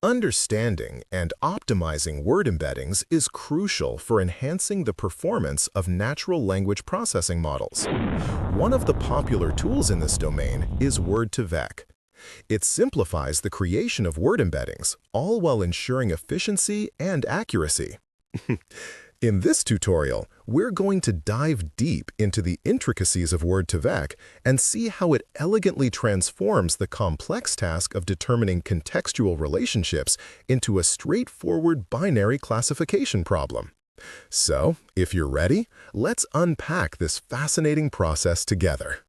Understanding and optimizing word embeddings is crucial for enhancing the performance of natural language processing models. One of the popular tools in this domain is Word2Vec. It simplifies the creation of word embeddings, all while ensuring efficiency and accuracy. In this tutorial, we're going to dive deep into the intricacies of Word2Vec and see how it elegantly transforms the complex task of determining contextual relationships into a straightforward binary classification problem. So, if you're ready, let's unpack this fascinating process together.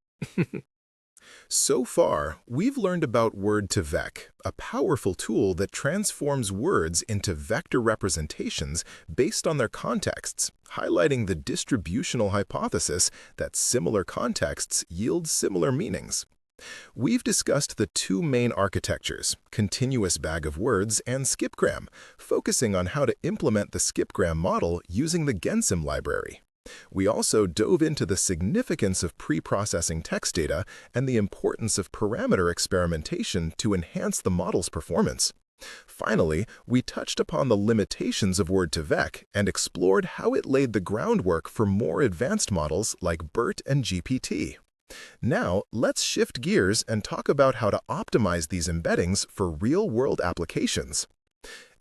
So far, we've learned about Word2Vec, a powerful tool that transforms words into vector representations based on their contexts, highlighting the distributional hypothesis that similar contexts yield similar meanings. We've discussed the two main architectures, continuous bag of words and skipgram, focusing on how to implement the skipgram model using the Gensim library. We also dove into the significance of pre-processing text data and the importance of parameter experimentation to enhance the model's performance. Finally, we touched upon the limitations of Word2Vec and explored how it laid the groundwork for more advanced models like BERT and GPT. Now, let's shift gears and talk about how to optimize these embeddings for real-world applications.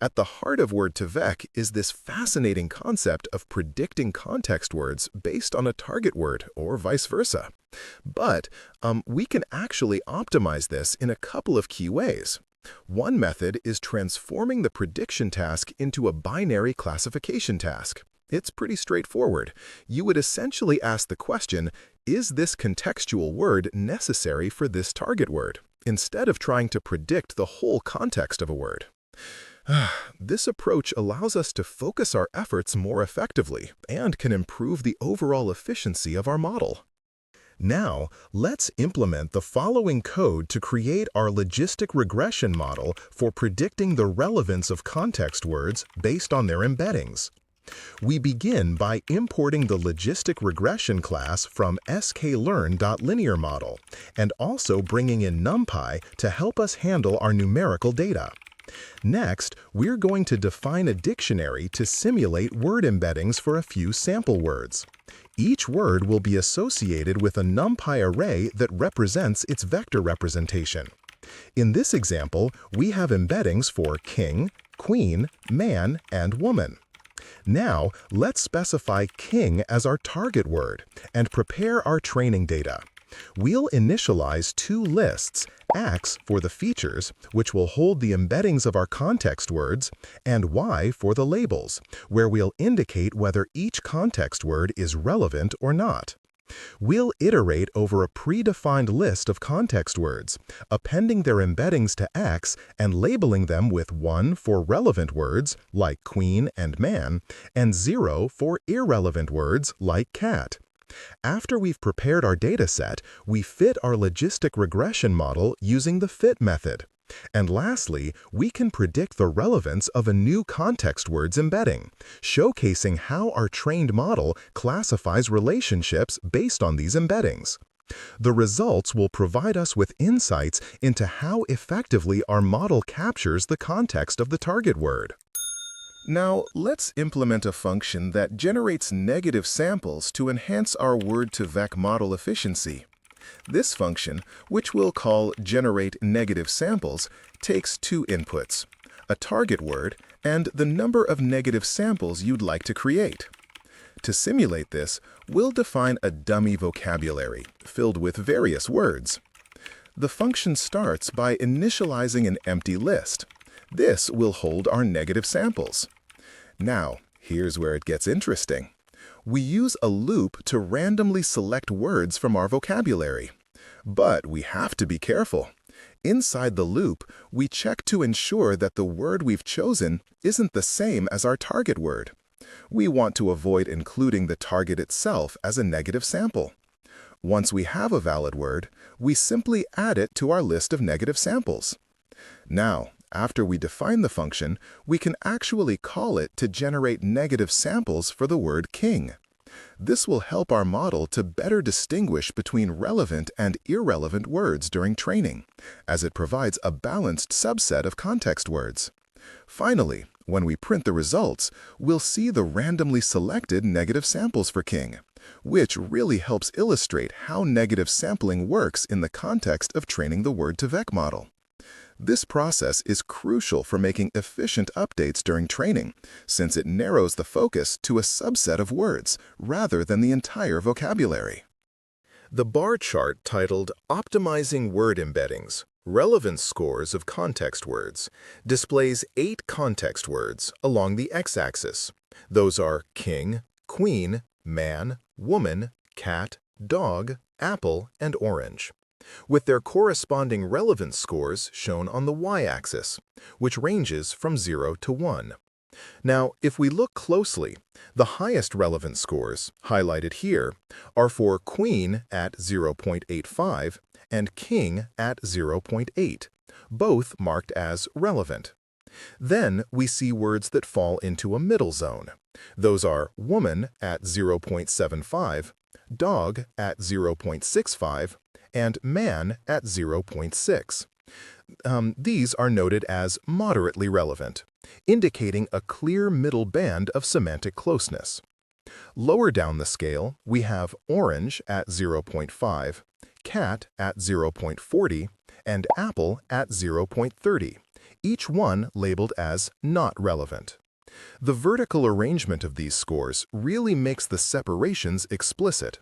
At the heart of Word2Vec is this fascinating concept of predicting context words based on a target word, or vice versa. But we can actually optimize this in a couple of key ways. One method is transforming the prediction task into a binary classification task. It's pretty straightforward. You would essentially ask the question, is this contextual word necessary for this target word, instead of trying to predict the whole context of a word. This approach allows us to focus our efforts more effectively and can improve the overall efficiency of our model. Now, let's implement the following code to create our logistic regression model for predicting the relevance of context words based on their embeddings. We begin by importing the logistic regression class from sklearn.linearModel and also bringing in NumPy to help us handle our numerical data. Next, we're going to define a dictionary to simulate word embeddings for a few sample words. Each word will be associated with a NumPy array that represents its vector representation. In this example, we have embeddings for king, queen, man, and woman. Now, let's specify king as our target word and prepare our training data. We'll initialize two lists, X for the features, which will hold the embeddings of our context words, and Y for the labels, where we'll indicate whether each context word is relevant or not. We'll iterate over a predefined list of context words, appending their embeddings to X and labeling them with 1 for relevant words, like queen and man, and 0 for irrelevant words, like cat. After we've prepared our dataset, we fit our logistic regression model using the fit method. And lastly, we can predict the relevance of a new context words embedding, showcasing how our trained model classifies relationships based on these embeddings. The results will provide us with insights into how effectively our model captures the context of the target word. Now, let's implement a function that generates negative samples to enhance our Word2Vec model efficiency. This function, which we'll call generateNegativeSamples, takes two inputs, a target word and the number of negative samples you'd like to create. To simulate this, we'll define a dummy vocabulary filled with various words. The function starts by initializing an empty list. This will hold our negative samples. Now, here's where it gets interesting. We use a loop to randomly select words from our vocabulary. But we have to be careful. Inside the loop, we check to ensure that the word we've chosen isn't the same as our target word. We want to avoid including the target itself as a negative sample. Once we have a valid word, we simply add it to our list of negative samples. Now, after we define the function, we can actually call it to generate negative samples for the word king. This will help our model to better distinguish between relevant and irrelevant words during training, as it provides a balanced subset of context words. Finally, when we print the results, we'll see the randomly selected negative samples for king, which really helps illustrate how negative sampling works in the context of training the word-to-vec model. This process is crucial for making efficient updates during training, since it narrows the focus to a subset of words rather than the entire vocabulary. The bar chart titled Optimizing Word Embeddings, Relevance Scores of Context Words displays 8 context words along the x-axis. Those are king, queen, man, woman, cat, dog, apple, and orange, with their corresponding relevance scores shown on the y-axis, which ranges from 0 to 1. Now, if we look closely, the highest relevance scores, highlighted here, are for queen at 0.85 and king at 0.8, both marked as relevant. Then we see words that fall into a middle zone. Those are woman at 0.75, dog at 0.65, and man at 0.6. These are noted as moderately relevant, indicating a clear middle band of semantic closeness. Lower down the scale, we have orange at 0.5, cat at 0.40, and apple at 0.30, each one labeled as not relevant. The vertical arrangement of these scores really makes the separations explicit.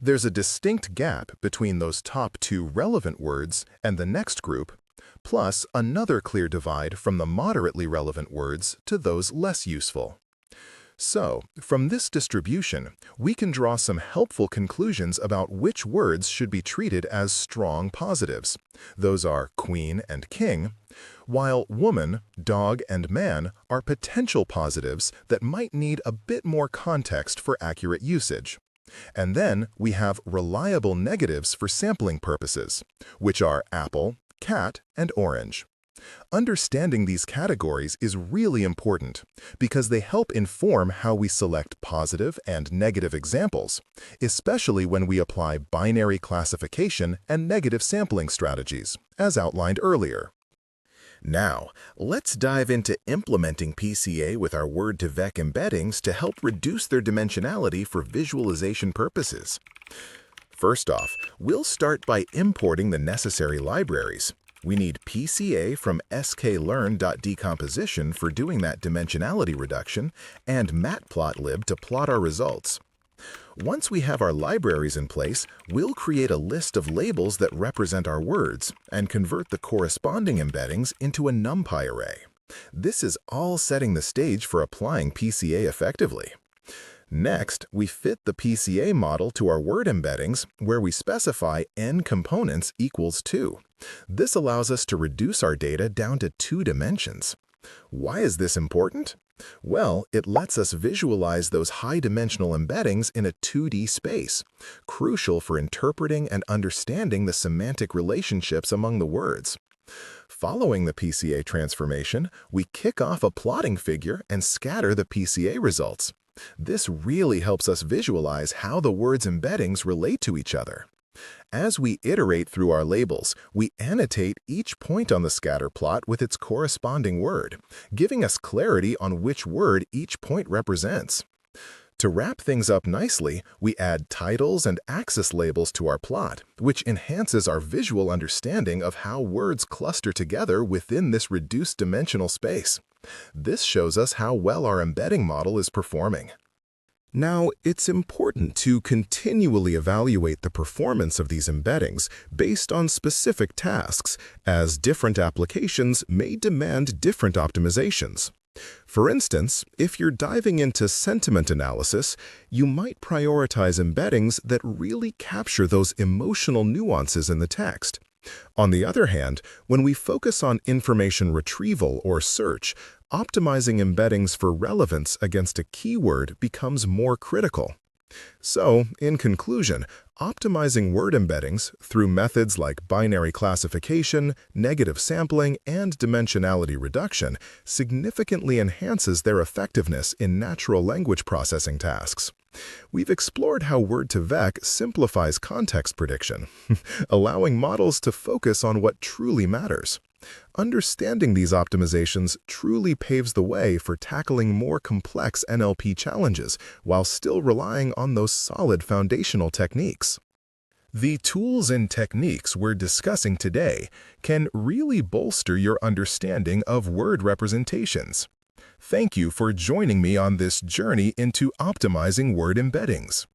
There's a distinct gap between those top 2 relevant words and the next group, plus another clear divide from the moderately relevant words to those less useful. So, from this distribution, we can draw some helpful conclusions about which words should be treated as strong positives. Those are queen and king, while woman, dog, and man are potential positives that might need a bit more context for accurate usage. And then we have reliable negatives for sampling purposes, which are apple, cat, and orange. Understanding these categories is really important because they help inform how we select positive and negative examples, especially when we apply binary classification and negative sampling strategies, as outlined earlier. Now, let's dive into implementing PCA with our word-to-vec embeddings to help reduce their dimensionality for visualization purposes. First off, we'll start by importing the necessary libraries. We need PCA from sklearn.decomposition for doing that dimensionality reduction and matplotlib to plot our results. Once we have our libraries in place, we'll create a list of labels that represent our words and convert the corresponding embeddings into a NumPy array. This is all setting the stage for applying PCA effectively. Next, we fit the PCA model to our word embeddings where we specify n components equals 2. This allows us to reduce our data down to 2 dimensions. Why is this important? Well, it lets us visualize those high-dimensional embeddings in a 2D space, crucial for interpreting and understanding the semantic relationships among the words. Following the PCA transformation, we kick off a plotting figure and scatter the PCA results. This really helps us visualize how the words' embeddings relate to each other. As we iterate through our labels, we annotate each point on the scatter plot with its corresponding word, giving us clarity on which word each point represents. To wrap things up nicely, we add titles and axis labels to our plot, which enhances our visual understanding of how words cluster together within this reduced dimensional space. This shows us how well our embedding model is performing. Now, it's important to continually evaluate the performance of these embeddings based on specific tasks, as different applications may demand different optimizations. For instance, if you're diving into sentiment analysis, you might prioritize embeddings that really capture those emotional nuances in the text. On the other hand, when we focus on information retrieval or search, optimizing embeddings for relevance against a keyword becomes more critical. So, in conclusion, optimizing word embeddings through methods like binary classification, negative sampling, and dimensionality reduction significantly enhances their effectiveness in natural language processing tasks. We've explored how word-to-vec simplifies context prediction, allowing models to focus on what truly matters. Understanding these optimizations truly paves the way for tackling more complex NLP challenges while still relying on those solid foundational techniques. The tools and techniques we're discussing today can really bolster your understanding of word representations. Thank you for joining me on this journey into optimizing word embeddings.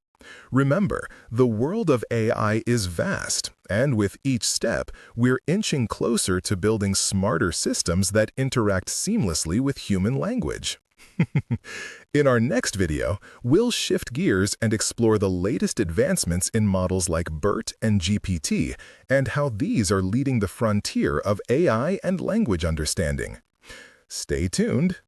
Remember, the world of AI is vast, and with each step, we're inching closer to building smarter systems that interact seamlessly with human language. In our next video, we'll shift gears and explore the latest advancements in models like BERT and GPT and how these are leading the frontier of AI and language understanding. Stay tuned.